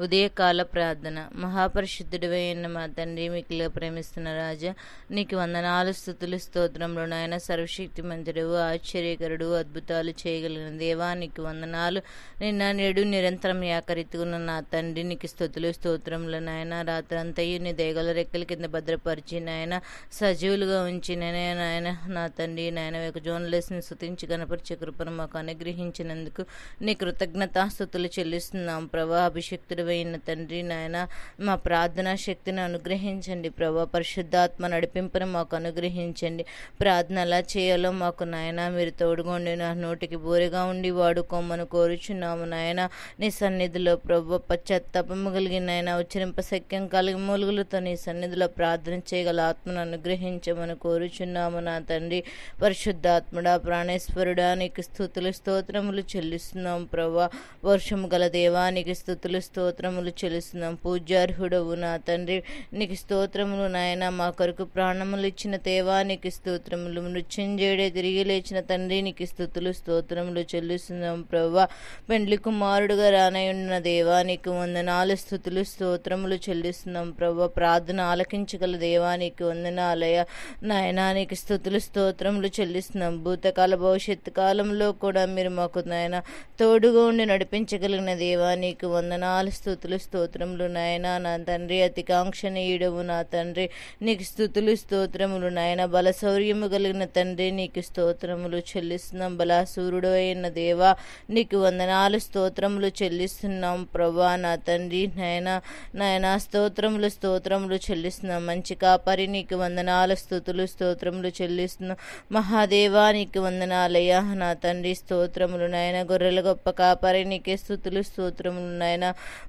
ఉదయకాల ప్రార్థన. మహాపరిశుద్ధుడవైన మా తండ్రి, మిక్కిలిగా ప్రేమిస్తున్న రాజా, నీకు వందనాలు, స్తుతులు, స్తోత్రములు నాయన. సర్వశక్తి మంతుడవు, ఆశ్చర్యకరుడు, అద్భుతాలు చేయగలిగిన దేవా నీకు వందనాలు. నిన్న నేడు నిరంతరం ఏకరీతిగా నా తండ్రి నీకు స్తుతులు, స్తోత్రములు నాయన. రాత్రంతయు నీ దయగల రెక్కల కింద భద్రపరిచి నాయన సజీవులుగా ఉంచి నాయన నా తండ్రి నాయన యొక్క జోన్లెస్ని స్తుతించి గణపరిచే కృపను మాకు అనుగ్రహించినందుకు నీ కృతజ్ఞతాస్తుతులు చెల్లిస్తున్నాం ప్రభా. అభిషక్తుడు అయిన తండ్రి నాయన, మా ప్రార్థనా శక్తిని అనుగ్రహించండి ప్రభా. పరిశుద్ధాత్మ నడిపింపును మాకు అనుగ్రహించండి. ప్రార్థన ఎలా చేయాలో మాకు నాయన మీరు తోడుగొండి. నా నోటికి బోరెగా ఉండి వాడుకోమని కోరుచున్నాము నాయన. నీ సన్నిధిలో ప్రభు పశ్చాత్తాపము కలిగి నాయన ఉచ్చరింప సఖ్యం కలిగి మూలుగులతో నీ సన్నిధిలో ప్రార్థన చేయగల ఆత్మను అనుగ్రహించమని కోరుచున్నాము నా తండ్రి. పరిశుద్ధాత్ముడా, ప్రాణేశ్వరుడా నీకు స్తుతులు, స్తోత్రములు చెల్లిస్తున్నాం ప్రభా. వర్షము గల దేవానికి స్తుతులు, స్తోత్రములు చెల్లిస్తున్నాం. పూజ్యార్హుడవు నా తండ్రి, నీకు స్తోత్రములు నాయన. మా కొరకు ప్రాణములు ఇచ్చిన దేవానికి స్తోత్రములు. మృత్యుంజయుడే తిరిగి లేచిన తండ్రి నీకు స్తుతులు, స్తోత్రములు చెల్లిస్తున్నాం ప్రభా. పెండ్లి కుమారుడుగా రానయున్న దేవానికి వందనాలు, స్తుతులు, స్తోత్రములు చెల్లిస్తున్నాం ప్రభా. ప్రార్థన ఆలకించగల దేవానికి వందనాలయ నాయన. నీకు స్తుతులు, స్తోత్రములు చెల్లిస్తున్నాం. భూతకాల భవిష్యత్తు కాలంలో కూడా మీరు మాకు నాయన తోడుగా ఉండి నడిపించగలిగిన దేవా నీకు వందనాలు, స్తుతులు, స్తోత్రములు నాయన. నా తండ్రి అతికాంక్షణీయుడవు నా తండ్రి, నీకు స్తుతులు, స్తోత్రములు నాయన. బలశౌర్యము కలిగిన తండ్రి నీకు స్తోత్రములు చెల్లిస్తున్నాం. బలాసూరుడు అయిన దేవా నీకు వందనాలు, స్తోత్రములు చెల్లిస్తున్నాం ప్రభా. నా తండ్రి నాయన స్తోత్రములు, స్తోత్రములు చెల్లిస్తున్నాం. మంచి కాపరి నీకు వందనాలు, స్తుతులు, స్తోత్రములు చెల్లిస్తున్నాం. మహాదేవా నీకు వందనాలయ్యా నా తండ్రి, స్తోత్రములు నాయన. గొర్రెల గొప్ప కాపరి నీకే స్తుతులు, స్తోత్రములు నాయన.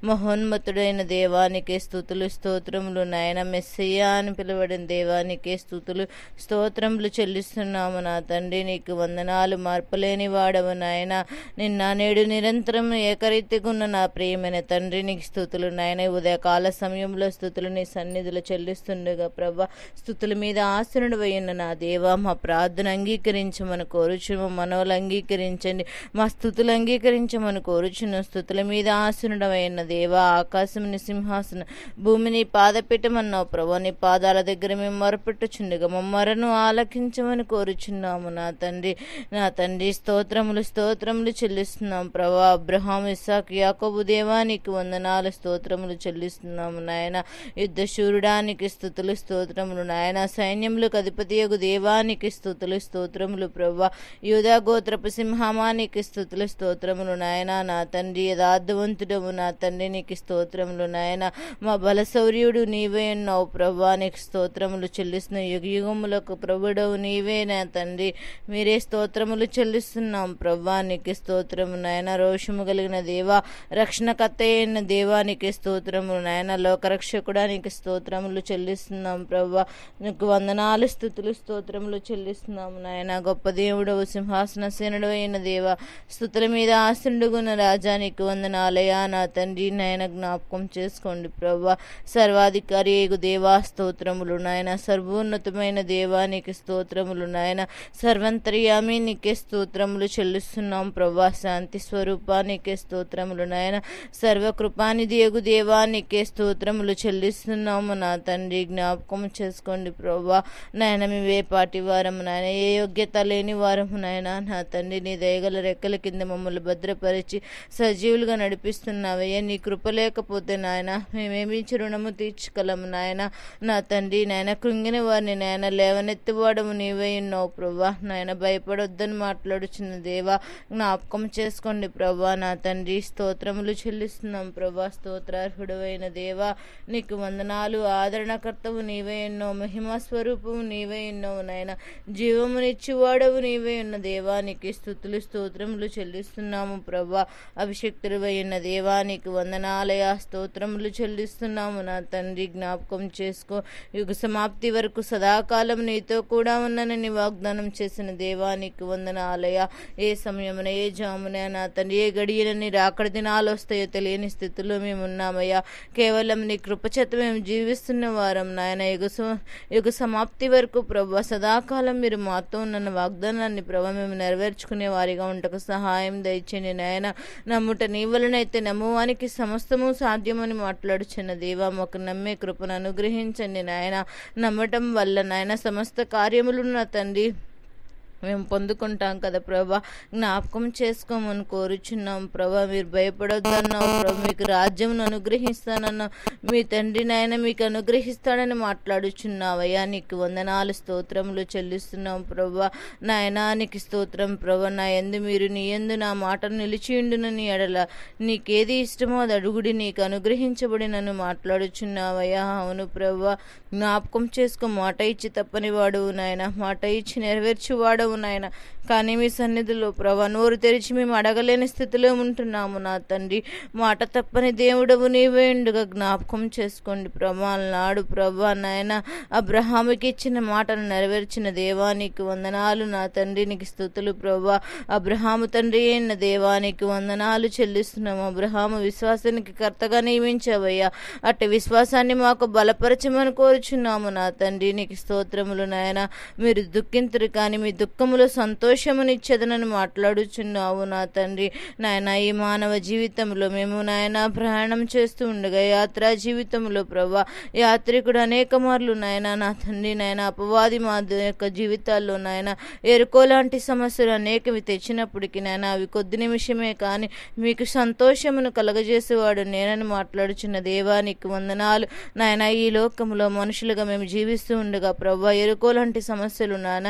మహోన్నతుడైన దేవానికే స్తుతులు, స్తోత్రములు నాయన. మెస్సయ్యా అని పిలువడిన దేవానికే స్తుతులు, స్తోత్రములు చెల్లిస్తున్నాము నా తండ్రి. నీకు వందనాలు. మార్పులేని వాడవు నాయన. నిన్న నేడు నిరంతరం ఏకరీతిగా ఉన్న నా ప్రియమైన తండ్రి నీకు స్తుతులు నాయన. ఉదయకాల సమయంలో స్తుతులు నీ సన్నిధిలో చెల్లిస్తుండగా ప్రభా, స్తుతుల మీద ఆసనుడు అయిన నా దేవా మా ప్రార్థన అంగీకరించమని కోరుచు. మా మనవులు అంగీకరించండి. మా స్తుతులు అంగీకరించమని కోరుచున్న. స్తుతుల మీద ఆసనుడమైన దేవా, ఆకాశముని సింహాసనం, భూమిని పాదపీఠమన్నావు ప్రభా. నీ పాదాల దగ్గర మేము మొరపెట్టుచుండగా మమ్మరను ఆలకించమని కోరుచున్నాము నా తండ్రి. నా తండ్రి స్తోత్రములు, స్తోత్రములు చెల్లిస్తున్నాం ప్రభా. అబ్రహాం, ఇస్సాకు, యాకోబు దేవా నీకు వందనాలు, స్తోత్రములు చెల్లిస్తున్నాము నాయన. యుద్ధ శూరుడానికి స్తుతులు, స్తోత్రములు నాయన. సైన్యములకు అధిపతియగు దేవానికి స్తుతులు, స్తోత్రములు ప్రభా. యూదా గోత్రపు సింహమానికి స్తుతులు, స్తోత్రములు నాయన. నా తండ్రి యథార్థవంతుడవు నా తండ్రి నీకు స్తోత్రములు నాయన. మా బలశౌర్యుడు నీవే ఉన్నావు ప్రభా. నీకు స్తోత్రములు చెల్లిస్తున్న. యుగయుగములకు ప్రభుడవు నీవే నా తండ్రి. మీరే స్తోత్రములు చెల్లిస్తున్నాం ప్రభా. నీకు స్తోత్రము నాయన. రోషము కలిగిన దేవా, రక్షణకర్త అయిన దేవానికి స్తోత్రములు నాయన. లోకరక్షకుడా నీకు స్తోత్రములు చెల్లిస్తున్నాం ప్రభా. నీకు వందనాలు, స్తుతులు, స్తోత్రములు చెల్లిస్తున్నాము నాయన. గొప్ప దేవుడవు, సింహాసన సేనుడు అయిన దేవా, స్తుతుల మీద ఆసనుడుగున్న రాజా నీకు వందనాలయా నా తండ్రి నాయన. జ్ఞాపకం చేసుకోండి ప్రభా. సర్వాధికారి ఏగు దేవా స్తోత్రములు నాయన. సర్వోన్నతమైన దేవా నీకు స్తోత్రములు నాయన. సర్వంతర్యామి నీకే స్తోత్రములు చెల్లిస్తున్నాం ప్రభా. శాంతి స్వరూపా నీకే స్తోత్రములు నాయన. సర్వకృపానిధి ఏగు దేవా నీకే స్తోత్రములు చెల్లిస్తున్నాము నా తండ్రి. జ్ఞాపకం చేసుకోండి ప్రభా నాయన. మేవే పాటి వారము నాయన, ఏ యోగ్యత లేని వారము నాయన. నా తండ్రి నీ దయగల రెక్కల కింద మమ్మల్ని భద్రపరిచి సజీవులుగా నడిపిస్తున్నావయ్యా. నీ కృప లేకపోతే నాయన మేమేమి రుణము తీర్చుకోలేము నాయన. నా తండ్రి నాయన, కృంగిన వారిని నాయన లేవనెత్తివాడము నీవే ఉన్నావు ప్రభా నాయన. భయపడొద్దని మాట్లాడుచున్న దేవా జ్ఞాపకం చేసుకోండి ప్రభా. నా తండ్రి స్తోత్రములు చెల్లిస్తున్నాం ప్రభా. స్తోత్రార్హుడు అయిన దేవా నీకు వందనాలు. ఆదరణకర్తవు నీవే ఉన్నావు. మహిమా స్వరూపము నీవే ఉన్నావు నాయన. జీవమునిచ్చువాడవు నీవే ఉన్న దేవా నీకు స్తుతులు, స్తోత్రములు చెల్లిస్తున్నాము ప్రభా. అభిషక్తుడు అయిన దేవా నీకు వందనాలయ. స్తోత్రములు చెల్లిస్తున్నాము నా తండ్రి. జ్ఞాపకం చేసుకో. యుగ సమాప్తి వరకు సదాకాలం నీతో కూడా ఉన్నానని వాగ్దానం చేసిన దేవా నీకు వందనాలయ. ఏ సమయమున ఏ జామున నా తండ్రి ఏ గడియనని రాకడ దినాలు వస్తాయో తెలియని స్థితిలో మేము ఉన్నామయ్యా. కేవలం నీ కృపచేత మేము జీవిస్తున్న వారం నాయన. యుగ సమాప్తి వరకు ప్రభా సదాకాలం మీరు మాతో ఉన్న వాగ్దానాన్ని ప్రభా మేము నెరవేర్చుకునే వారిగా ఉంటకు సహాయం దయచేయండి నాయన. నమ్ముట నీ వలనైతే నమ్మువానికి సమస్తము సాధ్యమని మాట్లాడుచున్న దేవా, మాకు నమ్మే కృపను అనుగ్రహించండి నాయన. నమ్మటం వల్ల నాయన సమస్త కార్యములు నా తండ్రి మేము పొందుకుంటాం కదా ప్రభా. జ్ఞాపకం చేసుకోమని కోరుచున్నాం ప్రభా. మీరు భయపడొద్దన్నావు ప్రభా. మీకు రాజ్యంను అనుగ్రహిస్తానన్నావు. మీ తండ్రి నాయన మీకు అనుగ్రహిస్తాడని మాట్లాడుచున్నావయ్యా. నీకు వందనాలు స్తోత్రములు చెల్లిస్తున్నాం ప్రభా. నాయనా నీకు స్తోత్రం ప్రభా. నా యందు మీరు నీ యందు నా మాటను నిలిచియుండునని ఎడల నీకేది ఇష్టమో అది అడుగుడి, నీకు అనుగ్రహించబడి నన్ను మాట్లాడుచున్నావయ్యా. అవును ప్రభా, జ్ఞాపకం చేసుకో. మాట ఇచ్చి తప్పని వాడువు నాయన, మాట ఇచ్చి నెరవేర్చువాడవు నాయన. కానీ మీ సన్నిధిలో ప్రభా నోరు తెరిచి మేము అడగలేని స్థితిలో ఉంటున్నాము నా తండ్రి. మాట తప్పని దేవుడవు నీవే ఉండుగా జ్ఞాపకం చేసుకోండి ప్రభా. నాడు ప్రభా నాయన అబ్రహాముకి ఇచ్చిన మాటను నెరవేర్చిన దేవానికి వందనాలు నా తండ్రి. నీకు స్తుతులు ప్రభా. అబ్రహాము తండ్రి అయిన దేవానికి వందనాలు చెల్లిస్తున్నాము. అబ్రహాము విశ్వాసానికి కర్తగా నియమించావయ్యా. అట్టి విశ్వాసాన్ని మాకు బలపరచమని కోరుచున్నాము నా తండ్రి. నీకు స్తోత్రములు నాయన. మీరు దుఃఖింతురు కానీ మీ దుఃఖములో సంతోషమునిచ్చేదనని మాట్లాడుచున్నావు నా తండ్రి. నాయన ఈ మానవ జీవితంలో మేము నాయన ప్రయాణం చేస్తూ ఉండగా యాత్రా జీవితంలో ప్రభా యాత్రికుడు అనేక మార్లు నాయన నా తండ్రి నాయన అపవాది మా యొక్క జీవితాల్లో నాయన ఎరుకోలాంటి సమస్యలు అనేకవి తెచ్చినప్పటికీ నాయన అవి కొద్ది నిమిషమే కానీ మీకు సంతోషమును కలగజేసేవాడు నేనని మాట్లాడుచున్న దేవానికి వందనాలు నాయన. ఈ లోకంలో మనుషులుగా మేము జీవిస్తూ ఉండగా ప్రభా ఎరుకోలాంటి సమస్యలు నాయన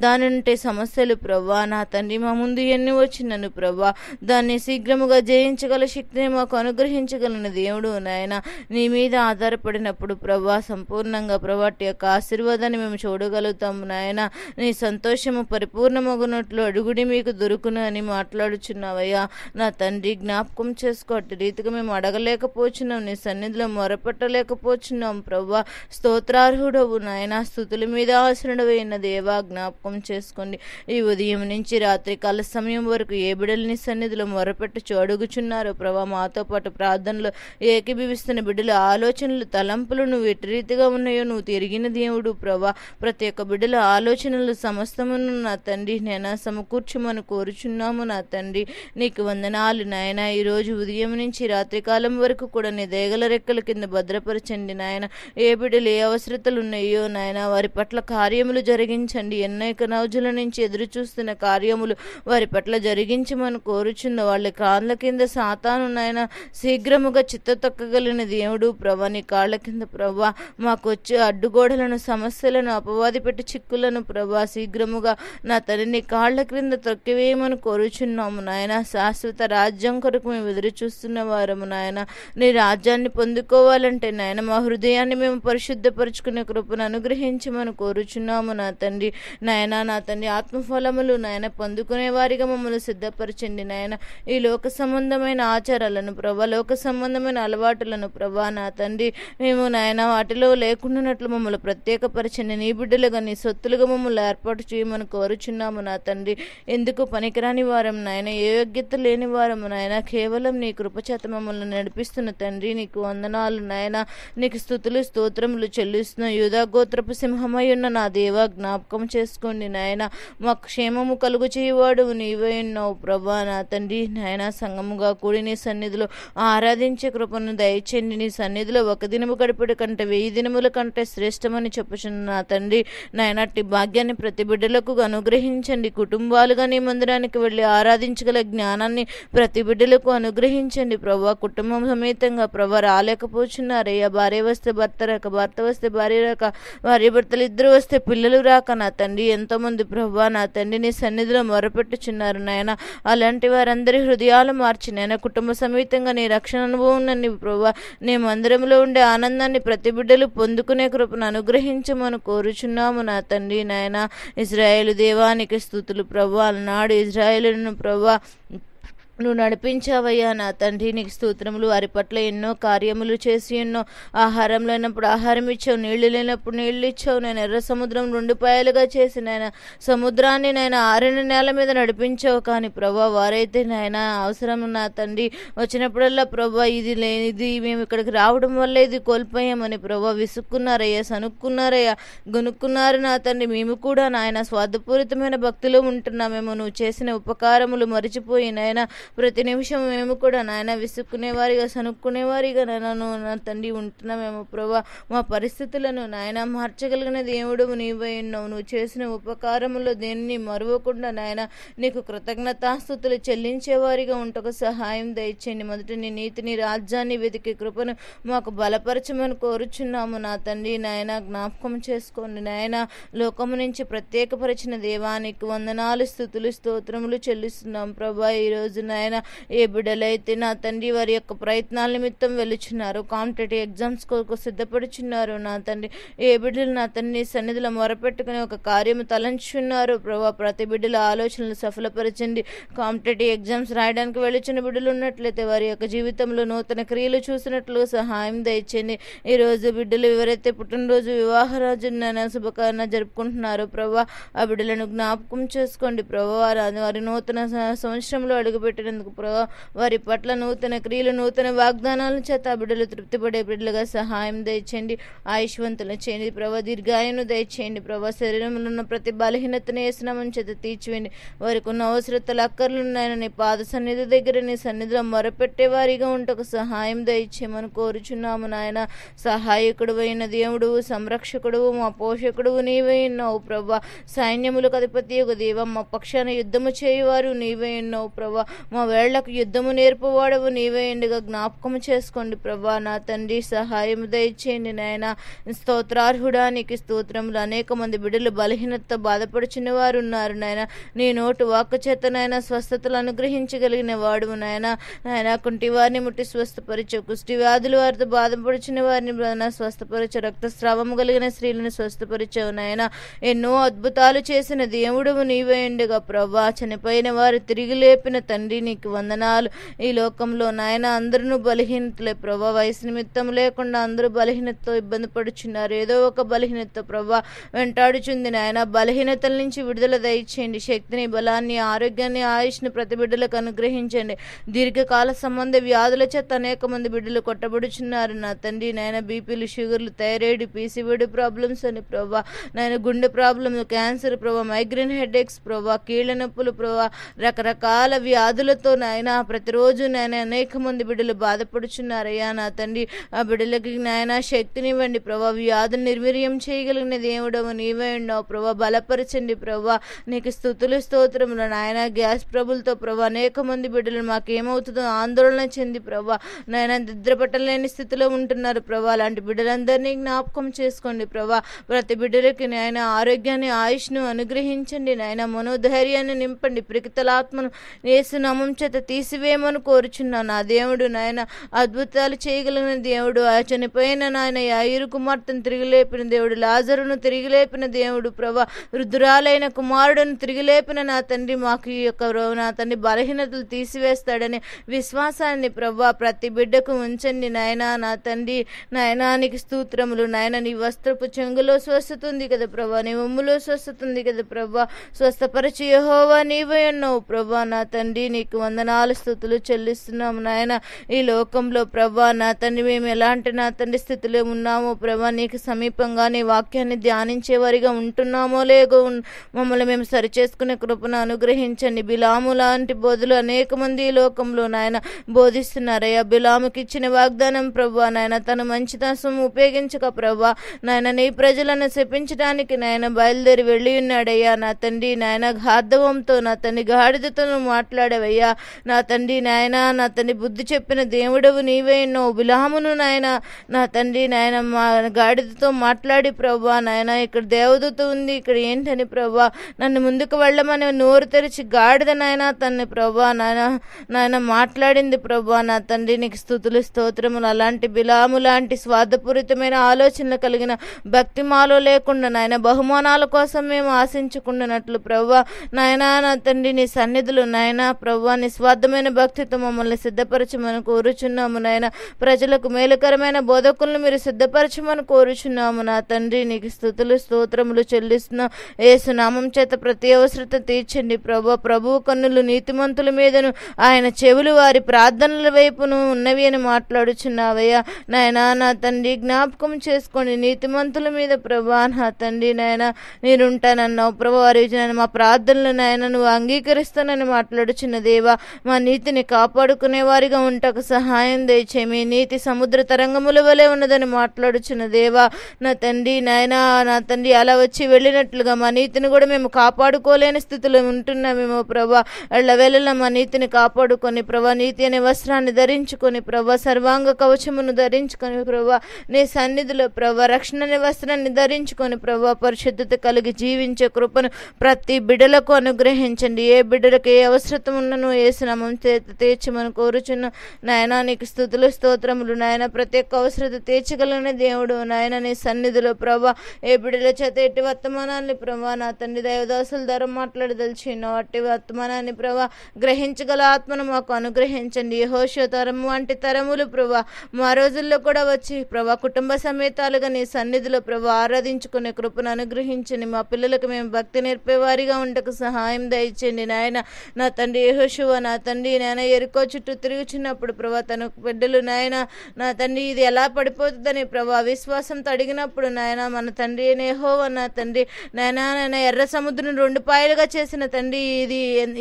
దానింటే సమస్యలు ప్రభా నా తండ్రి మా ముందు ఎన్ని వచ్చినను ప్రభా దాన్ని శీఘ్రముగా జయించగల శక్తిని మాకు అనుగ్రహించగలను దేవుడు నాయన. నీ మీద ఆధారపడినప్పుడు ప్రభా సంపూర్ణంగా ప్రభాటి యొక్క ఆశీర్వాదాన్ని మేము చూడగలుగుతాము నాయన. నీ సంతోషము పరిపూర్ణమగునట్లు అడుగుడి మీకు దొరుకును అని మాట్లాడుచున్నావయ్యా నా తండ్రి. జ్ఞాపకం చేసుకోటి రీతిగా మేము అడగలేకపోచున్నాం, నీ సన్నిధిలో మొరపెట్టలేకపోచున్నాం ప్రభా. స్తోత్రార్హుడవు నాయన, స్తుతుల మీద ఆసనుడవైన దేవా జ్ఞాపకం చేసుకోండి. ఈ ఉదయం నుంచి రాత్రి కాల సమయం వరకు ఏ బిడ్డలని సన్నిధిలో మొరపెట్టుచు అడుగుచున్నారు ప్రభా. మాతో పాటు ప్రార్థనలో ఏకీభవిస్తున్న బిడ్డల ఆలోచనలు తలంపులు నువ్వు ఎటు రీతిగా ఉన్నాయో నువ్వు తిరిగిన దేవుడు ప్రభా. ప్రతి ఒక్క బిడ్డల ఆలోచనలు సమస్తమును నా తండ్రి నేను సమకూర్చమని కోరుచున్నాము నా తండ్రి. నీకు వందనాలు నాయన. ఈరోజు ఉదయం నుంచి రాత్రి కాలం వరకు కూడా నీ దేగల రెక్కల కింద భద్రపరచండి నాయన. ఏ బిడ్డలు ఏ అవసరతలు ఉన్నాయో నాయన వారి పట్ల కార్యములు జరిగించండి. అనేక నౌజుల నుంచి ఎదురు చూస్తున్న కార్యములు వారి పట్ల జరిగించమని కోరుచున్న వాళ్ళ కాళ్ళ కింద సాతాను నాయన శీఘ్రముగా చిత్త తొక్కగలిగిన దేవుడు ప్రభా. నీ కాళ్ళ కింద ప్రభా మాకు వచ్చే అడ్డుగోడలను సమస్యలను అపవాది పెట్టి చిక్కులను ప్రభా శీఘ్రముగా నా తల్లి నీ కాళ్ళ క్రింద తొక్కివేయమని కోరుచున్నాము నాయన. శాశ్వత రాజ్యం కొరకు మేము ఎదురు చూస్తున్న వారము నాయన. నీ రాజ్యాన్ని పొందుకోవాలంటే నాయన మా హృదయాన్ని మేము పరిశుద్ధపరుచుకునే కృపను అనుగ్రహించమని కోరుచున్నాము నా తండ్రి నాయన. నా తండ్రి ఆత్మఫలములు నాయన పొందుకునే వారిగా మమ్మల్ని సిద్ధపరచండి నాయన. ఈ లోక సంబంధమైన ఆచారాలను ప్రభా లోక సంబంధమైన అలవాటులను ప్రభా నా తండ్రి మేము నాయన వాటిలో లేకుండానట్లు మమ్మల్ని ప్రత్యేకపరచండి. నీ బిడ్డలుగా నీ సొత్తులుగా మమ్మల్ని ఏర్పాటు చేయమని కోరుచున్నాము నా తండ్రి. ఎందుకు పనికిరాని వారం నాయన, ఏ యోగ్యత లేని వారము నాయన, కేవలం నీ కృపచేత మమ్మల్ని నడిపిస్తున్న తండ్రి నీకు వందనాలు నాయన. నీకు స్తుతులు స్తోత్రములు చెల్లిస్తున్న యూదా గోత్రపు సింహమై ఉన్న నా దేవా జ్ఞాపకం చేసుకోండి నాయన. మాకు క్షేమము కలుగు చేయవాడు నీవే ఉన్నావు ప్రభా నా తండ్రి నాయన. సంగముగా కూడి నీ సన్నిధిలో ఆరాధించే కృపను దయచేయండి. నీ సన్నిధిలో ఒక దినము గడిపడి కంటే 1000 దినముల కంటే శ్రేష్టమని చెప్పుచున్న నా తండ్రి నాయన. అట్టి భాగ్యాన్ని ప్రతి బిడ్డలకు అనుగ్రహించండి. కుటుంబాలుగా నీ మందిరానికి వెళ్ళి ఆరాధించగల జ్ఞానాన్ని ప్రతి బిడ్డలకు అనుగ్రహించండి ప్రభా. కుటుంబం సమేతంగా ప్రభా రాలేకపోతున్నారయ్యా. భార్య వస్తే భర్త రాక, భర్త వస్తే భార్య రాక, భార్య భర్తలు ఇద్దరు వస్తే పిల్లలు రాక నా తండ్రి ఎంతోమంది ప్రభా నా తండ్రి నీ సన్నిధిలో మొరపెట్టుచున్నారు నాయన. అలాంటి వారందరి హృదయాలు మార్చి నాయన కుటుంబ సమేతంగా నీ రక్షణ అనుభవం నన్ను ప్రభా నీ మందిరంలో ఉండే ఆనందాన్ని ప్రతి బిడ్డలు పొందుకునే కృపను అనుగ్రహించమని కోరుచున్నాము నా తండ్రి నాయన. ఇజ్రాయేలు దేవానికి స్తుతులు ప్రభా. అలనాడు ఇజ్రాయేలును ప్రభా నువ్వు నడిపించావయ్యా నా తండ్రి నీకు స్తోత్రములు. వారి పట్ల ఎన్నో కార్యములు చేసి ఎన్నో ఆహారం లేనప్పుడు ఆహారం ఇచ్చావు, నీళ్లు లేనప్పుడు నీళ్లు ఇచ్చావు. నేను ఎర్ర సముద్రం 2 పాయలుగా చేసి నాయన సముద్రాన్ని నాయన ఆరిన నేల మీద నడిపించావు. కానీ ప్రభా వారైతే నాయన అవసరం నా తండ్రి వచ్చినప్పుడల్లా ప్రభా ఇది లేనిది మేము ఇక్కడికి రావడం వల్ల ఇది కోల్పోయామని ప్రభా విసుక్కున్నారయ్యా, సనుక్కున్నారయ్యా, గొనుక్కున్నారు నా తండ్రి. మేము కూడా నాయన స్వార్థపూరితమైన భక్తిలో ఉంటున్నామేమో. నువ్వు చేసిన ఉపకారములు మరిచిపోయి నాయన ప్రతి నిమిషం మేము కూడా నాయన విసుక్కునేవారిగా సనుక్కునేవారిగా నన్ను నా తండ్రి ఉంటున్నామేమో ప్రభా. మా పరిస్థితులను నాయన మార్చగలిగిన దేవుడు నీవై ఉన్నావు. నువ్వు చేసిన ఉపకారములో దేనిని మరువకుండా నాయన నీకు కృతజ్ఞతాస్తుతులు చెల్లించేవారిగా ఉంటకు సహాయం దయచేయండి. మొదట నీ నీతిని రాజ్యాన్ని వెతికి కృపను మాకు బలపరచమని కోరుచున్నాము నా తండ్రి. నాయన జ్ఞాపకం చేసుకోండి నాయన. లోకము నుంచి ప్రత్యేకపరిచిన దేవానికి వందనాలు, స్తుతులు, స్తోత్రములు చెల్లిస్తున్నాం ప్రభా. ఈరోజు నాయన ఏ బిడ్డలైతే నా తండ్రి వారి యొక్క ప్రయత్నాల నిమిత్తం వెళుచున్నారు, కాంపిటేటివ్ ఎగ్జామ్స్ కొరకు సిద్ధపడుచున్నారు నా తండ్రి, ఏ బిడ్డలు నా తండ్రి సన్నిధిలో మొరపెట్టుకుని ఒక కార్యము తలంచున్నారు ప్రభా. ప్రతి బిడ్డల ఆలోచనలు సఫలపరచండి. కాంపిటేటివ్ ఎగ్జామ్స్ రాయడానికి వెళ్ళుచున్న బిడ్డలు ఉన్నట్లయితే వారి యొక్క జీవితంలో నూతన క్రియలు చూసినట్లుగా సహాయం దయచేయండి. ఈరోజు బిడ్డలు ఎవరైతే పుట్టినరోజు వివాహరాజు శుభకారణ జరుపుకుంటున్నారు ప్రభా, ఆ బిడ్డలను జ్ఞాపకం చేసుకోండి ప్రభా. వారి నూతన సంవత్సరంలో అడుగుపెట్టినందుకు ప్రభా వారి పట్ల నూతన క్రియలు నూతన వాగ్దానాల చేత ఆ బిడ్డలు తృప్తిపడే బిడ్డలుగా సహాయం దయచేయండి. ఆయుష్వంతులు చేయండి ప్రభా. దీర్ఘాయును దయచేయండి ప్రభా. శరీరంలో ఉన్న ప్రతి బలహీనతను వేసినామని చేత తీర్చివేయండి. వారికి ఉన్న అవసరతలు అక్కర్లున్నాయని నీ పాద సన్నిధి దగ్గర నీ సన్నిధిలో మొరపెట్టే వారిగా ఉంటకు సహాయం దయచేయమని కోరుచున్నాము నాయన. సహాయకుడు అయిన దేవుడు, సంరక్షకుడు, మా పోషకుడు నీవే ఉన్నావు ప్రభా. సైన్యములకు అధిపతి ఒక దేవ, మా పక్షాన యుద్ధము చేయువారు నీవే ఉన్నావు ప్రభా. మా వేళ్లకు యుద్ధము నేర్పువాడవు నీవే ఎండుగా జ్ఞాపకము చేసుకోండి ప్రభా. నా తండ్రి సహాయం దయచేయండి నాయన. స్తోత్రార్హుడా నీకు స్తోత్రములు. అనేక మంది బిడ్డలు బలహీనతతో బాధపడుచున్న వారు ఉన్నారు నాయన. నీ నోటు వాక్కు చేత నాయన స్వస్థతలు అనుగ్రహించగలిగిన వాడు నాయన. నాయన కుంటి వారిని ముట్టి స్వస్థపరచు, కుష్టి వ్యాధులు వారితో బాధపడుచున్న వారిని స్వస్థపరచు, రక్తస్రావము కలిగిన స్త్రీలను స్వస్థపరిచావు నాయన. ఎన్నో అద్భుతాలు చేసిన దేవుడు నీవే ఎండుగా ప్రభా. చనిపోయిన వారు తిరిగి లేపిన తండ్రి నీకు వందనాలు. ఈ లోకంలో నాయన అందరూ బలహీనతలే ప్రభా. వయసు నిమిత్తం లేకుండా అందరూ బలహీనతతో ఇబ్బంది పడుచున్నారు. ఏదో ఒక బలహీనత ప్రభా వెంటాడుచుంది నాయన. బలహీనతల నుంచి విడుదల దయచేయండి. శక్తిని, బలాన్ని, ఆరోగ్యాన్ని, ఆయుష్ని ప్రతి బిడ్డలకు అనుగ్రహించండి. దీర్ఘకాల సంబంధ వ్యాధుల చేత అనేక మంది బిడ్డలు కొట్టబడుచున్నారు నా తండ్రి. నాయన బీపీలు, షుగర్లు, థైరాయిడ్, పీసీఓడి ప్రాబ్లమ్స్ అని ప్రభా. నాయన గుండె ప్రాబ్లమ్, క్యాన్సర్ ప్రభా, మైగ్రేన్ హెడేక్స్ ప్రభా, కీళ్ళ నొప్పులు ప్రభా, రకరకాల వ్యాధులతో నాయన ప్రతిరోజు నాయన అనేక మంది బిడ్డలు బాధపడుచున్నారయ్యా నా తండ్రి. ఆ బిడ్డలకి నాయన శక్తినివ్వండి ప్రభా. వ్యాధులు నిర్వీర్యం చేయగలిగిన దేవుడవు నీవే ఉన్నావు ప్రభా. బలపరచండి ప్రభా. నీకు స్తుతులు, స్తోత్రములు నాయన. గ్యాస్ ప్రభులతో ప్రభా అనేక మంది బిడ్డలు మాకేమవుతుందో ఆందోళన చెంది ప్రభా నాయన నిద్రపట్టలేని స్థితిలో ఉంటున్నారు ప్రభా. అలాంటి బిడ్డలందరినీ జ్ఞాపకం చేసుకోండి ప్రభా. ప్రతి బిడ్డలకి నాయన ఆరోగ్యాన్ని, ఆయుష్ను అనుగ్రహించండి నాయన. మనోధైర్యాన్ని నింపండి. పిరికితలాత్మను యేసు నామం చేత తీసివేయమని కోరుచున్నాను నా దేవుడు నాయన. అద్భుతాలు చేయగలిగిన దేవుడు, ఆ చనిపోయిన నాయన యాయిరు కుమార్తెను తిరిగి లేపిన దేవుడు, లాజరును తిరిగి లేపిన దేవుడు ప్రభా. వృద్ధురాలైన కుమారుడును తిరిగి లేపిన నా తండ్రి మాకు ఈ యొక్క నా తండ్రి బలహీనతలు తీసివేస్తాడని విశ్వాసాన్ని ప్రభా ప్రతి బిడ్డకు ఉంచండి నాయన. నా తండ్రి నాయనానికి స్తోత్రములు నాయన. నీ వస్త్రపు చెంగులో స్వస్థత ఉంది కదా ప్రభా, నీ ఒమ్ములో స్వస్థత ఉంది కదా ప్రభా. స్వస్థపరచు యెహోవా నీవే ఉన్నావు ప్రభా. నా తండ్రి నీకు వందనాలు, స్తుతులు చెల్లిస్తున్నాము నాయన. ఈ లోకంలో ప్రభా నా తండ్రి మేము ఎలాంటి నా తండ్రి స్థితిలో ఉన్నామో ప్రభా నీకు సమీపంగా నీ వాక్యాన్ని ధ్యానించేవారిగా ఉంటున్నామో లేదో మమ్మల్ని మేము సరిచేసుకునే కృపను అనుగ్రహించండి. బిలాము లాంటి బోధులు అనేక మంది ఈ లోకంలో నాయన బోధిస్తున్నారయ్యా. బిలాముకి ఇచ్చిన వాగ్దానం ప్రభా నాయన తన మంచితనం ఉపయోగించక ప్రభా నాయన నీ ప్రజలను శపించడానికి నాయన బయలుదేరి వెళ్ళి ఉన్నాడయ్యా నా తండ్రి. నాయన గార్ధవంతో నా తండ్రి గాడిదతో మాట్లాడవయ్యా నా తండ్రి. నాయన నా తండ్రి బుద్ధి చెప్పిన దేవుడవు నీవే ఉన్నావు. బిలామును నాయన నా తండ్రి నాయన మా గాడిదతో మాట్లాడి ప్రభా నాయన ఇక్కడ దేవదూత ఉంది ఇక్కడ ఏంటని ప్రభా నన్ను ముందుకు వెళ్ళమని నోరు తెరిచి గాడిద నాయన తన్ని ప్రభా నాయన మాట్లాడింది ప్రభా. నా తండ్రి నీకు స్తుతులు, స్తోత్రములు. అలాంటి బిలాము లాంటి స్వార్థపూరితమైన ఆలోచనలు కలిగిన భక్తి మాలో లేకుండా నాయన బహుమానాల కోసం మేము ఆశించుకుంటున్నట్లు ప్రభా నాయన నా తండ్రి నీ సన్నిధులు నాయన ప్రభా నిస్వార్థమైన భక్తితో మమ్మల్ని సిద్ధపరచమని కోరుచున్నాము నాయన. ప్రజలకు మేలుకరమైన బోధకులను మీరు సిద్ధపరచమని కోరుచున్నాము నా తండ్రి. నీకు స్తుతులు, స్తోత్రములు చెల్లిస్తున్నాం. యేసు నామం చేత ప్రతి అవసరత తీర్చండి ప్రభా. ప్రభువు కన్నులు నీతిమంతుల మీదను ఆయన చెవులు వారి ప్రార్థనల వైపును ఉన్నవి అని మాట్లాడుచున్నావయ్యా నాయన. నా తండ్రి జ్ఞాపకం చేసుకోండి నీతిమంతుల మీద ప్రభా. నా తండ్రి నాయన నేనుంటానన్నావు ప్రభా. వారి మా ప్రార్థనలు నాయన నువ్వు అంగీకరిస్తానని మాట్లాడుచున్న దేవా, మా నీతిని కాపాడుకునే వారిగా ఉంటకు సహాయం దయచే. మీ నీతి సముద్ర తరంగముల వలె ఉన్నదని మాట్లాడుచున్న దేవా, నా తండ్రి నాయనా, నా తండ్రి అలా వచ్చి వెళ్ళినట్లుగా మా నీతిని కూడా మేము కాపాడుకోలేని స్థితిలో ఉంటున్నామేమో ప్రభా. ఎళ్ళవేళలా మా నీతిని కాపాడుకొని ప్రభా, నీతి అనే వస్త్రాన్ని ధరించుకొని ప్రభా, సర్వాంగ కవచమును ధరించుకొని ప్రభా, నీ సన్నిధిలో ప్రభా రక్షణ అనే వస్త్రాన్ని ధరించుకొని ప్రభా, పరిశుద్ధత కలిగి జీవించే కృపను ప్రతి బిడ్డలకు అనుగ్రహించండి. ఏ బిడ్డలకు ఏ అవసరం ఉన్నను యేసునామం తీర్చమని కోరుచున్న నాయనా, నీకు స్తుతులు స్తోత్రములు నాయన. ప్రతి ఒక్క అవసరత తీర్చగలిగిన దేవుడు నాయన, నీ సన్నిధిలో ప్రభా, ఏ బిడ్డల చేత ఎట్టి వర్తమానాన్ని ప్రభా నా తండ్రి దైవదాసుల ద్వారా మాట్లాడదలిచిన అట్టి వర్తమానాన్ని ప్రభా గ్రహించగల ఆత్మను మాకు అనుగ్రహించండి. యెహోషువ తరము వంటి తరములు ప్రభా మా రోజుల్లో కూడా వచ్చి ప్రభా కుటుంబ సమేతాలుగా నీ సన్నిధిలో ప్రభా ఆరాధించుకునే కృపను అనుగ్రహించండి. మా పిల్లలకు మేము భక్తి నేర్పేవారిగా ఉండకు సహాయం దయచేయండి నాయన. నా తండ్రి యెహోషువ నా తండ్రి నాయన ఎరుకో చుట్టూ తిరుగుచున్నప్పుడు ప్రభా తన బిడ్డలు నాయన, నా తండ్రి ఇది ఎలా పడిపోతుందని ప్రభా విశ్వాసంతో అడిగినప్పుడు నాయన, మన తండ్రి యెహోవా నా తండ్రి నాయన ఎర్ర సముద్రం 2 పాయలుగా చేసిన తండ్రి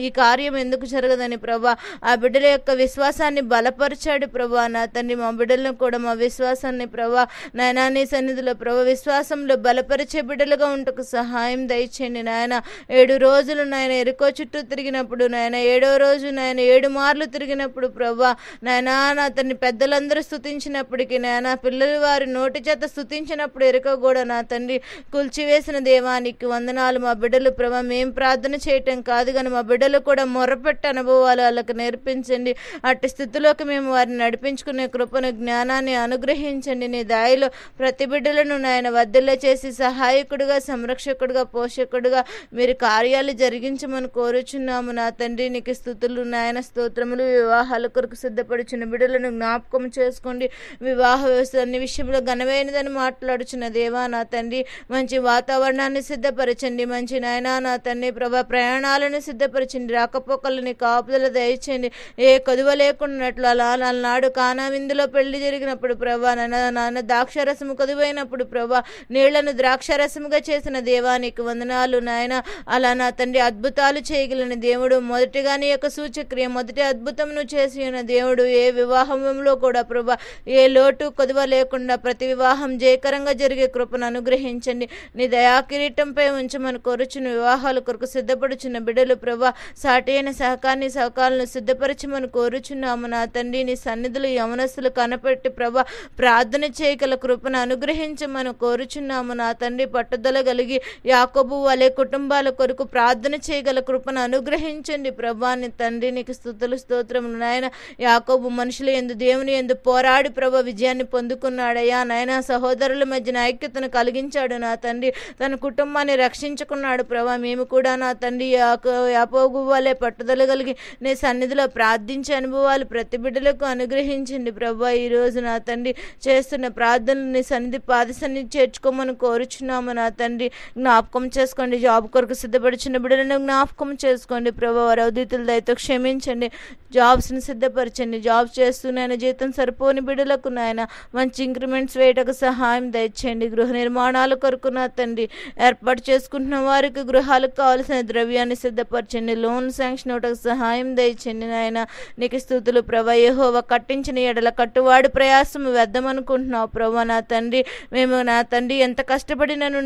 ఈ కార్యం ఎందుకు జరగదని ప్రభా ఆ బిడ్డల యొక్క విశ్వాసాన్ని బలపరిచాడు ప్రభా. నా తండ్రి మా బిడ్డలను కూడా మా విశ్వాసాన్ని ప్రభా నాయనా నీ సన్నిధిలో ప్రభా విశ్వాసంలో బలపరిచే బిడ్డలుగా ఉంటకు సహాయం దయచేయండి నాయన. 7 రోజులు నాయన ఎరుకో చుట్టూ తిరిగినప్పుడు నాయన 7వ రోజు నాయన 7 మార్లు తిరిగినప్పుడు ప్రభా నాయనా, నా తండ్రి పెద్దలందరూ స్తుతించినప్పటికీ నాయన, పిల్లలు వారి నోటి చేత స్తుతించినప్పుడు ఎరుక కూడా నా తండ్రి కూల్చివేసిన దేవానికి వందనాలు. మా బిడ్డలు ప్రభా మేం ప్రార్థన చేయటం కాదు కానీ మా బిడ్డలు కూడా మొరపెట్టే అనుభవాలు వాళ్ళకు నేర్పించండి. అట్టి స్థితిలోకి మేము వారిని నడిపించుకునే కృపను జ్ఞానాన్ని అనుగ్రహించండి. నీ దాయిలో ప్రతి బిడ్డలను నాయన వర్ధిల్ల చేసి సహాయకుడుగా సంరక్షకుడుగా పోషకుడుగా మీరు కార్యాలు జరిగించమని కోరుచున్నాము. నా తండ్రి నీకు స్తుతులు నాయన స్తోత్రములు. వివాహాల కొరకు సిద్ధపడుచున్న బిడ్డలను జ్ఞాపకం చేసుకోండి. వివాహ వ్యవస్థ అన్ని విషయంలో ఘనమైనదని మాట్లాడుచున్న దేవా నా తండ్రి మంచి వాతావరణాన్ని సిద్ధపరచండి. మంచి నాయన నా తండ్రి ప్రభా ప్రయాణాలను సిద్ధపరచండి. రాకపోకలని కాపుదల దయచేయండి. ఏ కదువ లేకున్నట్లు అలనాడు కానా విందులో పెళ్లి జరిగినప్పుడు ప్రభా నాన్న ద్రాక్షరసము కదువైనప్పుడు ప్రభా నీళ్లను ద్రాక్షరసముగా చేసిన దేవానికి వందనాలు నాయన. అలా నా తండ్రి అద్భుతాలు చేయగలిగిన దేవుడు, మొదటిగా నీ యొక్క సూచక్రియ మొదటి అద్భుతమును చేసి ఉన్న దేవుడు. ఏ వివాహంలో కూడా ప్రభా ఏ లోటు కొదువ లేకుండా ప్రతి వివాహం జయకరంగా జరిగే కృపను అనుగ్రహించండి. నీ దయా కిరీటంపై ఉంచమని కోరుచున్న వివాహాల కొరకు సిద్ధపడుచున్న బిడ్డలు ప్రభా సాటి అయిన సహకారాలను సిద్ధపరచమని కోరుచున్నాము. నా తండ్రి నీ సన్నిధులు యవనస్తులు కనపెట్టి ప్రభా ప్రార్థన చేయగల కృపను అనుగ్రహించమని కోరుచున్నాము. నా తండ్రి పట్టుదల కలిగి యాకోబు వలె కుటుంబాల కొరకు ప్రార్థన చేయగల కృపను అనుగ్రహించండి ప్రభా. నీ తండ్రి నీకు స్తుతులు స్తోత్రములు నాయన. యాకోబు మనుషుల యందు దేవుని యందు పోరాడి ప్రభా విజయాన్ని పొందుకున్నాడయ్యా నాయన. సహోదరుల మధ్యన ఐక్యతను కలిగించాడు నా తండ్రి. తన కుటుంబాన్ని రక్షించుకున్నాడు ప్రభా. మేము కూడా నా తండ్రి యాకోబు వలె పట్టుదల కలిగి నీ సన్నిధిలో ప్రార్థించే అనుభవాలు ప్రతి బిడ్డలకు అనుగ్రహించండి ప్రభా. ఈరోజు నా తండ్రి చేస్తున్న ప్రార్థనలు నీ సన్నిధి పాద సన్నిధి చేర్చుకోమని కోరుచున్నాము. నా తండ్రి జ్ఞాపకం చేసుకోండి. జాబ్ కొరకు సిద్ధపడుచున్న బిడ్డలను జ్ఞాపకం చేసుకోండి ప్రభా. వారి అవధీతుల దయతో క్షమించండి. జాబ్స్ని సిద్ధపరచండి. జాబ్ చేస్తున్నాయన జీతం సరిపోని బిడ్డలకు నాయన మంచి ఇంక్రిమెంట్స్ వేయటకు సహాయం దయచేయండి. గృహ నిర్మాణాల కొరకు నా తండ్రి ఏర్పాటు చేసుకుంటున్న వారికి గృహాలకు కావాల్సిన ద్రవ్యాన్ని సిద్ధపరచండి. లోన్ శాంక్షన్ అవటకు సహాయం దయచేయండి నాయన. నీకు స్తుతులు ప్రభా. యెహోవా కట్టించిన ఎడల కట్టువాడి ప్రయాసము వ్యర్థమనుకుంటున్నావు ప్రభా. నా తండ్రి మేము నా తండ్రి ఎంత కష్టపడినను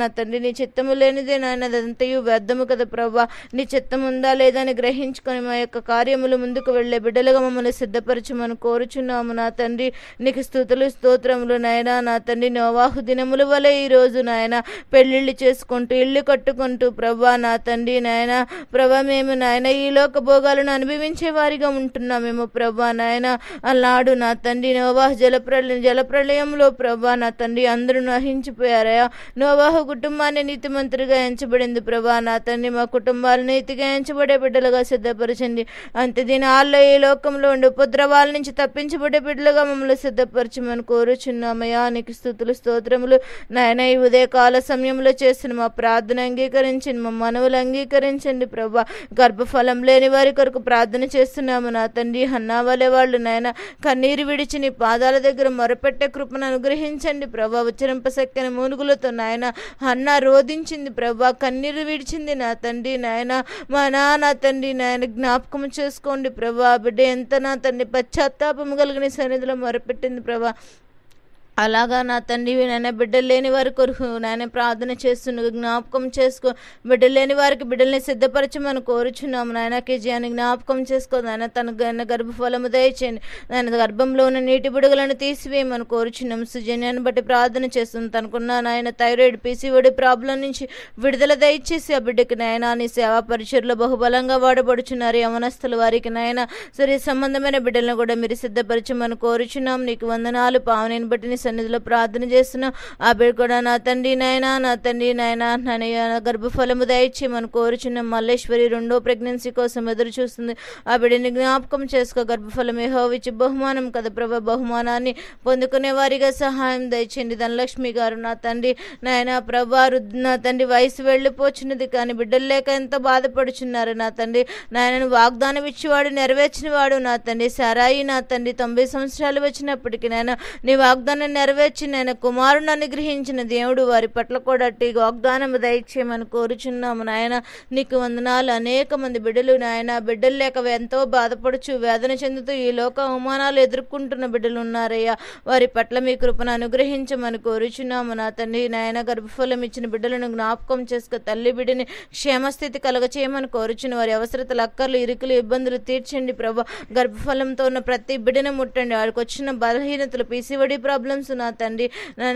నా తండ్రి నీ చిత్తము లేనిదే నాయన అదంతయు వ్యర్థము కదా ప్రభా. నీ చిత్తం ఉందా లేదా అని గ్రహించుకొని మా యొక్క కార్యములు ముందుకు వెళ్లే బిడ్డలుగా మమ్మల్ని సిద్ధపరచమని కోరుచున్నాము. నా తండ్రి నీకు స్తుతులు స్తోత్రములు నాయన. నా తండ్రి నోవాహు దినముల వలె ఈరోజు నాయన పెళ్లిళ్ళు చేసుకుంటూ ఇల్లు కట్టుకుంటూ ప్రభా నా తండ్రి నాయన ప్రభా మేము నాయన ఈ లోక భోగాలను అనుభవించే వారిగా ఉంటున్నామేమో ప్రభా నాయన. అన్నాడు నా తండ్రి నోవాహు జలప్రళయంలో ప్రభా నా తండ్రి అందరూ నహించిపోయారయా. నోవాహు కుటుంబాన్ని నీతిమంతుడిగా ఎంచబడింది ప్రభా. నా తండ్రి మా కుటుంబాలు నీతిగా ఎంచబడే బిడ్డలుగా సిద్ధపరచండి. అంత్య దినాల్లో ఈ లోకంలో ఉండి ఉపద్రవాల నుంచి తప్పించబడే బిడ్డలుగా మమ్మల్ని సిద్ధపరచమని కోరుచున్నామయ్యా. నీకు స్తుతులు స్తోత్రములు నాయన. ఈ ఉదయకాల సమయంలో చేసిన మా ప్రార్థన అంగీకరించండి. మా మనవులు అంగీకరించండి ప్రభా. గర్భఫలం లేని వారి కొరకు ప్రార్థన చేస్తున్నాము నా తండ్రి. హన్నా వలె వాళ్ళు నాయన కన్నీరు విడిచి నీ పాదాల దగ్గర మొరపెట్టే కృపను అనుగ్రహించండి ప్రభా. ఉచ్చరింపశక్తిని మూనుగులతో నాయన హన్నా రోధించింది ప్రభా. కన్నీరు విడిచింది నా తండ్రి నాయన. మా నా తండ్రి నాయన నాయన జ్ఞాపకం చేసుకోండి ప్రభా. బిడ్డ ఎంత నా తండ్రి పశ్చాత్తాపము కలిగిన సన్నిధిలో మొరపెట్టింది ప్రభా. అలాగా నా తండ్రి నాయన బిడ్డలు లేని వారి కొరకు నాయన ప్రార్థన చేస్తున్న జ్ఞాపకం చేసుకో. బిడ్డలు లేని వారికి బిడ్డల్ని సిద్ధపరచమని కోరుచున్నాము నాయన. కేజీయాన్ని జ్ఞాపకం చేసుకో నాయన. తన గర్భఫలము దయచేయండి నాయన. గర్భంలో ఉన్న నీటి బుడగలను తీసివేయమని కోరుచున్నాము. సుజన్యాన్ని బట్టి ప్రార్థన చేస్తుంది. తనకున్న నాయన థైరాయిడ్ పీసీఓడి ప్రాబ్లం నుంచి విడుదల దయచేసి ఆ బిడ్డకి నాయన నీ సేవా పరిచయలో బహుబలంగా వాడబడుచున్నారు యవనస్తులు. వారికి నాయన శరీర సంబంధమైన బిడ్డలను కూడా మీరు సిద్ధపరచమని కోరుచున్నాం. నీకు వందనాలు. పావనిని బట్టి నీ సన్నిధిలో ప్రార్థన చేస్తున్నాం. ఆ బిడ్డ కూడా నా తండ్రి నాయన గర్భఫలము దయచేయమని కోరుచున్నాం. మల్లేశ్వరి 2వ ప్రెగ్నెన్సీ కోసం ఎదురు చూస్తుంది. ఆ బిడ్డని జ్ఞాపకం చేసుకో. గర్భఫలం యెహోవా ఇచ్చే బహుమానం కదా ప్రభా. బహుమానాన్ని పొందుకునే వారిగా సహాయం దయచేయండి. ధనలక్ష్మి గారు నా తండ్రి నాయన ప్రభా. నా తండ్రి వయసు వెళ్ళిపోచున్నది కానీ బిడ్డలు లేక ఎంతో బాధపడుచున్నారు నా తండ్రి. నాయనను వాగ్దానం ఇచ్చేవాడు నెరవేర్చిన వాడు నా తండ్రి. సారాయి నా తండ్రి 90 సంవత్సరాలు వచ్చినప్పటికీ నాయన నీ వాగ్దానం నెరవేర్చి నాయన కుమారుని అనుగ్రహించిన దేవుడు వారి పట్ల కూడా వాగ్దానం దయచేయమని కోరుచున్నాము నాయన. నీకు వందనాలు. అనేక మంది బిడ్డలు నాయన బిడ్డలు లేక ఎంతో బాధపడుచు వేదన చెందుతూ ఈ లోక అవమానాలు ఎదుర్కొంటున్న బిడ్డలు ఉన్నారయ్యా. వారి పట్ల మీ కృపను అనుగ్రహించమని కోరుచున్నాము నా తండ్రి. నాయన గర్భఫలం ఇచ్చిన బిడ్డలను జ్ఞాపకం చేసుకో. తల్లి బిడ్డని క్షేమస్థితి కలగచేయమని కోరుచున్న వారి అవసరతలు అక్కర్లు ఇరుకులు ఇబ్బందులు తీర్చండి ప్రభా. గర్భఫలంతో ఉన్న ప్రతి బిడ్డను ముట్టండి. వాడికి వచ్చిన బలహీనతలు పీసీఓడి ప్రాబ్లమ్స్ నా తండ్రి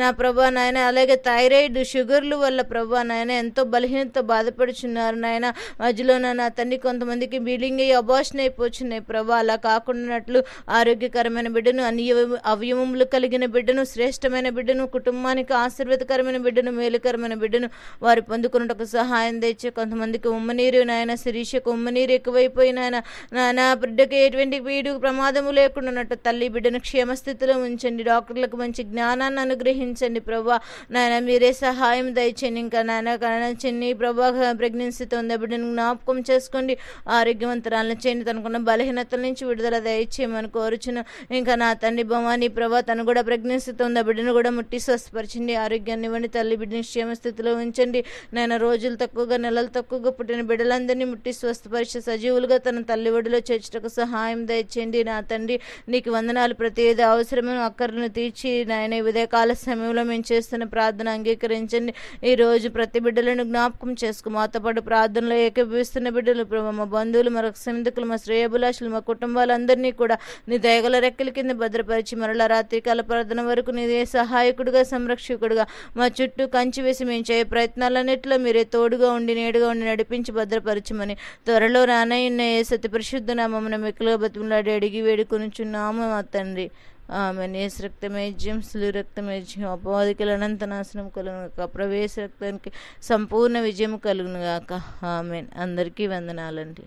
నా ప్రభా నాయన. అలాగే థైరాయిడ్ షుగర్లు వల్ల ప్రభా నాయన ఎంతో బలహీనత బాధపడుచున్నారు నాయన. మధ్యలో నా తండ్రి కొంతమందికి బీలింగ్ అయ్యి అబార్షన్ అయిపోతున్నాయి ప్రభా. అలా కాకుండానట్లు ఆరోగ్యకరమైన బిడ్డను అన్ని అవయవములు కలిగిన బిడ్డను శ్రేష్టమైన బిడ్డను కుటుంబానికి ఆశీర్వాదకరమైన బిడ్డను మేలుకరమైన బిడ్డను వారు పొందుకున్నటకు సహాయం తెచ్చే. కొంతమందికి ఉమ్మనీరు నాయన శిరీషకు ఉమ్మనీరు ఎక్కువైపోయినాయన నాయన. బిడ్డకి ఎటువంటి వీడు ప్రమాదము లేకుండా ఉన్నట్టు తల్లి బిడ్డను క్షేమస్థితిలో ఉంచండి. డాక్టర్లకు మంచి జ్ఞానాన్ని అనుగ్రహించండి ప్రభా నాయన. మీరే సహాయం దయచేయండి. ఇంకా నాయన చిన్ని ప్రభా ప్రెగ్నెన్సీతో ఉన్న బిడ్డను జ్ఞాపకం చేసుకోండి. ఆరోగ్యవంతరాలను చేయండి. తనకున్న బలహీనతల నుంచి విడుదల దయచేయమని కోరుచును. ఇంకా నా తండ్రి భవాని ప్రభా తను కూడా ప్రెగ్నెన్సీతో ఉన్న బిడ్డను కూడా ముట్టి స్వస్థపరచండి. ఆరోగ్యాన్ని ఇవ్వండి. తల్లి బిడ్డని క్షేమ స్థితిలో ఉంచండి నాయన. రోజులు తక్కువగా నెలలు తక్కువగా పుట్టిన బిడ్డలందరినీ ముట్టి స్వస్థపరిచి సజీవులుగా తన తల్లి ఒడిలో చేర్చుటకు సహాయం దయచేయండి నా తండ్రి. నీకు వందనాలు. ప్రతి ఏదో అవసరమైన అక్కర్లను తీర్చి నాయన ఉదయకాల సమయంలో మేము చేస్తున్న ప్రార్థన అంగీకరించండి. ఈ రోజు ప్రతి బిడ్డలను జ్ఞాపకం చేసుకో. మాతో పాటు ప్రార్థనలో ఏకీభవిస్తున్న బిడ్డలు ప్రభా, మా బంధువులు, మా సంధికులు, మా శ్రేయభిలాషులు, మా కుటుంబాలందరినీ కూడా నీ దయగల రెక్కల కింద భద్రపరిచి మరలా రాత్రికాల ప్రార్థన వరకు నీదే సహాయకుడిగా సంరక్షకుడిగా మా చుట్టూ కంచి వేసి మేము చేయ ప్రయత్నాలన్నింటిలో మీరే తోడుగా ఉండి నేడుగా ఉండి నడిపించి భద్రపరచమని త్వరలో రానయ్యున్న ఏ సతి పరిశుద్ధ నామమున మిక్కులుగా బతిమలాడి అడిగి వేడుకొనుచున్నాము మా తండ్రి. ఆమెన్. యేసు రక్తమే జయం, శిలువ రక్తమే జయం. అపవాదికుల అనంత నాశనం కలుగును గాక. ప్రవేశ రక్తానికి సంపూర్ణ విజయం కలుగును గాక. ఆమెన్. అందరికీ వందనాలండి.